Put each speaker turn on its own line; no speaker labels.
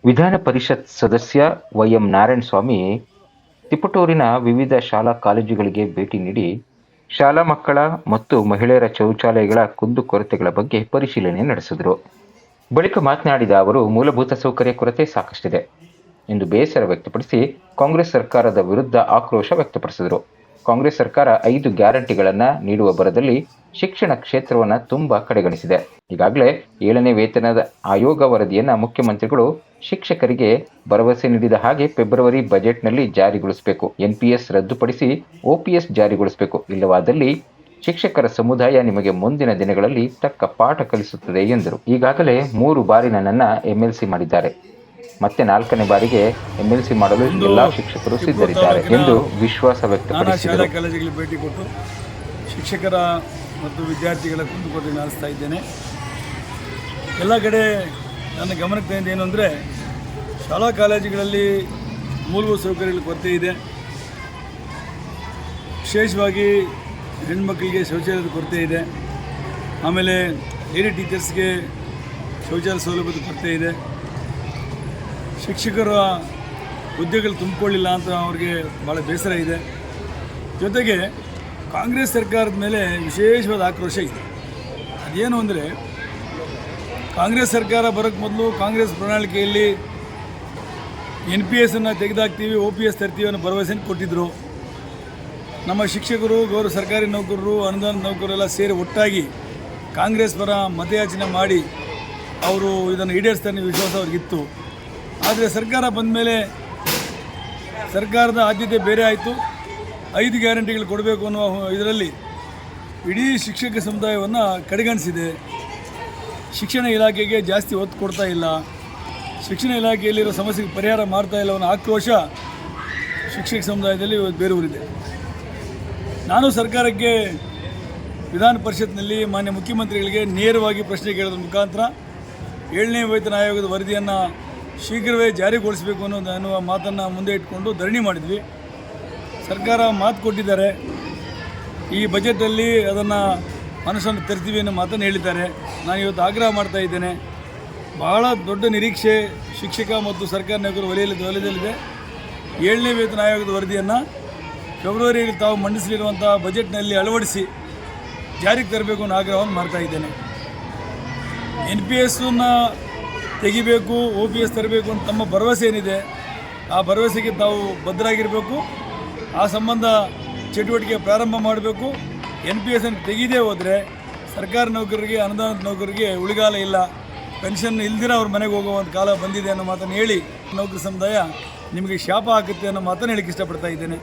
ವಿಧಾನ ಪರಿಷತ್ ಸದಸ್ಯ ವೈಎಂ ನಾರಾಯಣಸ್ವಾಮಿ ತಿಪಟೂರಿನ ವಿವಿಧ ಶಾಲಾ ಕಾಲೇಜುಗಳಿಗೆ ಭೇಟಿ ನೀಡಿ ಶಾಲಾ ಮಕ್ಕಳ ಮತ್ತು ಮಹಿಳೆಯರ ಶೌಚಾಲಯಗಳ ಕುಂದುಕೊರತೆಗಳ ಬಗ್ಗೆ ಪರಿಶೀಲನೆ ನಡೆಸಿದರು. ಬಳಿಕ ಮಾತನಾಡಿದ ಅವರು, ಮೂಲಭೂತ ಸೌಕರ್ಯ ಕೊರತೆ ಸಾಕಷ್ಟಿದೆ ಎಂದು ಬೇಸರ ವ್ಯಕ್ತಪಡಿಸಿ ಕಾಂಗ್ರೆಸ್ ಸರ್ಕಾರದ ವಿರುದ್ಧ ಆಕ್ರೋಶ ವ್ಯಕ್ತಪಡಿಸಿದರು. ಕಾಂಗ್ರೆಸ್ ಸರ್ಕಾರ 5 ಗ್ಯಾರಂಟಿಗಳನ್ನು ನೀಡುವ ಭರದಲ್ಲಿ ಶಿಕ್ಷಣ ಕ್ಷೇತ್ರವನ್ನು ತುಂಬಾ ಕಡೆಗಣಿಸಿದೆ. ಈಗಾಗಲೇ 7ನೇ ವೇತನದ ಆಯೋಗ ವರದಿಯನ್ನು ಮುಖ್ಯಮಂತ್ರಿಗಳು ಶಿಕ್ಷಕರಿಗೆ ಭರವಸೆ ನೀಡಿದ ಹಾಗೆ ಫೆಬ್ರವರಿ ಬಜೆಟ್ನಲ್ಲಿ ಜಾರಿಗೊಳಿಸಬೇಕು. NPS ರದ್ದುಪಡಿಸಿ OPS ಜಾರಿಗೊಳಿಸಬೇಕು. ಇಲ್ಲವಾದಲ್ಲಿ ಶಿಕ್ಷಕರ ಸಮುದಾಯ ನಿಮಗೆ ಮುಂದಿನ ದಿನಗಳಲ್ಲಿ ತಕ್ಕ ಪಾಠ ಕಲಿಸುತ್ತದೆ ಎಂದರು. ಈಗಾಗಲೇ 3 ಬಾರಿ ನನ್ನನ್ನು MLC ಮಾಡಿದ್ದಾರೆ. ಮತ್ತೆ 4ನೇ ಬಾರಿಗೆ MLC ಮಾಡಲು ಎಲ್ಲಾ ಶಿಕ್ಷಕರು ಸಿದ್ಧರಿದ್ದಾರೆ ಎಂದು ವಿಶ್ವಾಸ ವ್ಯಕ್ತಪಡಿಸಿದರು.
ಶಾಲಾ ಕಾಲೇಜುಗಳಿಗೆ ಭೇಟಿ ಕೊಟ್ಟು ಶಿಕ್ಷಕರ ಮತ್ತು ವಿದ್ಯಾರ್ಥಿಗಳ ಕುಂದುಕೊರತೆ ಆಲಿಸ್ತಾ ಇದ್ದೇನೆ. ಎಲ್ಲ ಕಡೆ ನನ್ನ ಗಮನಕ್ಕೆ ತಂದಿದ್ದು ಏನು ಅಂದರೆ, ಶಾಲಾ ಕಾಲೇಜುಗಳಲ್ಲಿ ಮೂಲಭೂತ ಸೌಕರ್ಯಗಳ ಕೊರತೆ ಇದೆ. ವಿಶೇಷವಾಗಿ ಹೆಣ್ಮಕ್ಳಿಗೆ ಶೌಚಾಲಯದ ಕೊರತೆ ಇದೆ. ಆಮೇಲೆ ಲೇಡಿ ಟೀಚರ್ಸ್ಗೆ ಶೌಚಾಲಯ ಸೌಲಭ್ಯದ ಕೊರತೆ ಇದೆ. ಶಿಕ್ಷಕರ ಹುದ್ದೆಗಳು ತುಂಬಿಕೊಳ್ಳಿಲ್ಲ ಅಂತ ಅವ್ರಿಗೆ ಭಾಳ ಬೇಸರ ಇದೆ. ಜೊತೆಗೆ ಕಾಂಗ್ರೆಸ್ ಸರ್ಕಾರದ ಮೇಲೆ ವಿಶೇಷವಾದ ಆಕ್ರೋಶ ಇದೆ. ಅದೇನು ಅಂದರೆ, ಕಾಂಗ್ರೆಸ್ ಸರ್ಕಾರ ಬರೋಕ್ಕೆ ಮೊದಲು ಕಾಂಗ್ರೆಸ್ ಪ್ರಣಾಳಿಕೆಯಲ್ಲಿ NPS ತೆಗೆದಾಕ್ತೀವಿ, OPS ತರ್ತೀವಿ ಅನ್ನೋ ಭರವಸೆಯನ್ನು ಕೊಟ್ಟಿದ್ದರು. ನಮ್ಮ ಶಿಕ್ಷಕರು, ಸರ್ಕಾರಿ ನೌಕರರು, ಅನುದಾನ ನೌಕರರೆಲ್ಲ ಸೇರಿ ಒಟ್ಟಾಗಿ ಕಾಂಗ್ರೆಸ್ ಪರ ಮತಯಾಚನೆ ಮಾಡಿ ಅವರು ಇದನ್ನು ಈಡೇರಿಸ್ತಾರೆ ವಿಶ್ವಾಸ ಅವ್ರಿಗಿತ್ತು. ಆದರೆ ಸರ್ಕಾರ ಬಂದ ಮೇಲೆ ಸರ್ಕಾರದ ಆದ್ಯತೆ ಬೇರೆ ಆಯಿತು. 5 ಗ್ಯಾರಂಟಿಗಳು ಕೊಡಬೇಕು ಅನ್ನೋ ಇದರಲ್ಲಿ ಇಡೀ ಶಿಕ್ಷಕ ಸಮುದಾಯವನ್ನು ಕಡೆಗಣಿಸಿದೆ. ಶಿಕ್ಷಣ ಇಲಾಖೆಗೆ ಜಾಸ್ತಿ ಒತ್ತು ಕೊಡ್ತಾ ಇಲ್ಲ. ಶಿಕ್ಷಣ ಇಲಾಖೆಯಲ್ಲಿರೋ ಸಮಸ್ಯೆಗೆ ಪರಿಹಾರ ಮಾಡ್ತಾ ಇಲ್ಲ ಅನ್ನೋ ಆಕ್ರೋಶ ಶಿಕ್ಷಕ ಸಮುದಾಯದಲ್ಲಿ ಬೇರೂರಿದೆ. ನಾನು ಸರ್ಕಾರಕ್ಕೆ ವಿಧಾನ ಪರಿಷತ್ನಲ್ಲಿ ಮಾನ್ಯ ಮುಖ್ಯಮಂತ್ರಿಗಳಿಗೆ ನೇರವಾಗಿ ಪ್ರಶ್ನೆ ಕೇಳೋದ್ರ ಮುಖಾಂತರ 7ನೇ ವೇತನ ಆಯೋಗದ ವರದಿಯನ್ನು ಶೀಘ್ರವೇ ಜಾರಿಗೊಳಿಸಬೇಕು ಅನ್ನುವ ಮಾತನ್ನು ಮುಂದೆ ಇಟ್ಕೊಂಡು ಧರಣಿ ಮಾಡಿದ್ವಿ. ಸರ್ಕಾರ ಮಾತು ಕೊಟ್ಟಿದ್ದಾರೆ, ಈ ಬಜೆಟಲ್ಲಿ ಅದನ್ನು ಮನಸ್ಸನ್ನು ತರ್ತೀವಿ ಅನ್ನೋ ಮಾತನ್ನು ಹೇಳಿದ್ದಾರೆ. ನಾನು ಇವತ್ತು ಆಗ್ರಹ ಮಾಡ್ತಾ ಇದ್ದೇನೆ. ಬಹಳ ದೊಡ್ಡ ನಿರೀಕ್ಷೆ ಶಿಕ್ಷಕ ಮತ್ತು ಸರ್ಕಾರಿ ನೌಕರರ ವಲಯದಲ್ಲಿದೆ. 7ನೇ ವೇತನ ಆಯೋಗದ ವರದಿಯನ್ನು ಫೆಬ್ರವರಿಯಲ್ಲಿ ತಾವು ಮಂಡಿಸಲಿರುವಂಥ ಬಜೆಟ್ನಲ್ಲಿ ಅಳವಡಿಸಿ ಜಾರಿಗೆ ತರಬೇಕು ಅನ್ನೋ ಆಗ್ರಹವನ್ನು ಮಾಡ್ತಾ ಇದ್ದೇನೆ. NPSನ್ನು ತೆಗಿಬೇಕು, OPS ತರಬೇಕು ಅಂತ ತಮ್ಮ ಭರವಸೆ ಏನಿದೆ ಆ ಭರವಸೆಗೆ ತಾವು ಬದ್ಧರಾಗಿರಬೇಕು. ಆ ಸಂಬಂಧ ಚಟುವಟಿಕೆ ಪ್ರಾರಂಭ ಮಾಡಬೇಕು. NPS ತೆಗೆದೇ ಹೋದರೆ ಸರ್ಕಾರಿ ನೌಕರರಿಗೆ, ಅನುದಾನಿತ ನೌಕರರಿಗೆ ಉಳಿಗಾಲ ಇಲ್ಲ. ಪೆನ್ಷನ್ ಇಲ್ದಿರ ಅವ್ರ ಮನೆಗೆ ಹೋಗುವಂಥ ಕಾಲ ಬಂದಿದೆ ಅನ್ನೋ ಮಾತನ್ನು ಹೇಳಿ ನೌಕರ ಸಮುದಾಯ ನಿಮಗೆ ಶಾಪ ಹಾಕುತ್ತೆ ಅನ್ನೋ ಮಾತನ್ನು ಹೇಳಿಕ್ಕೆ ಇಷ್ಟಪಡ್ತಾ ಇದ್ದೇನೆ.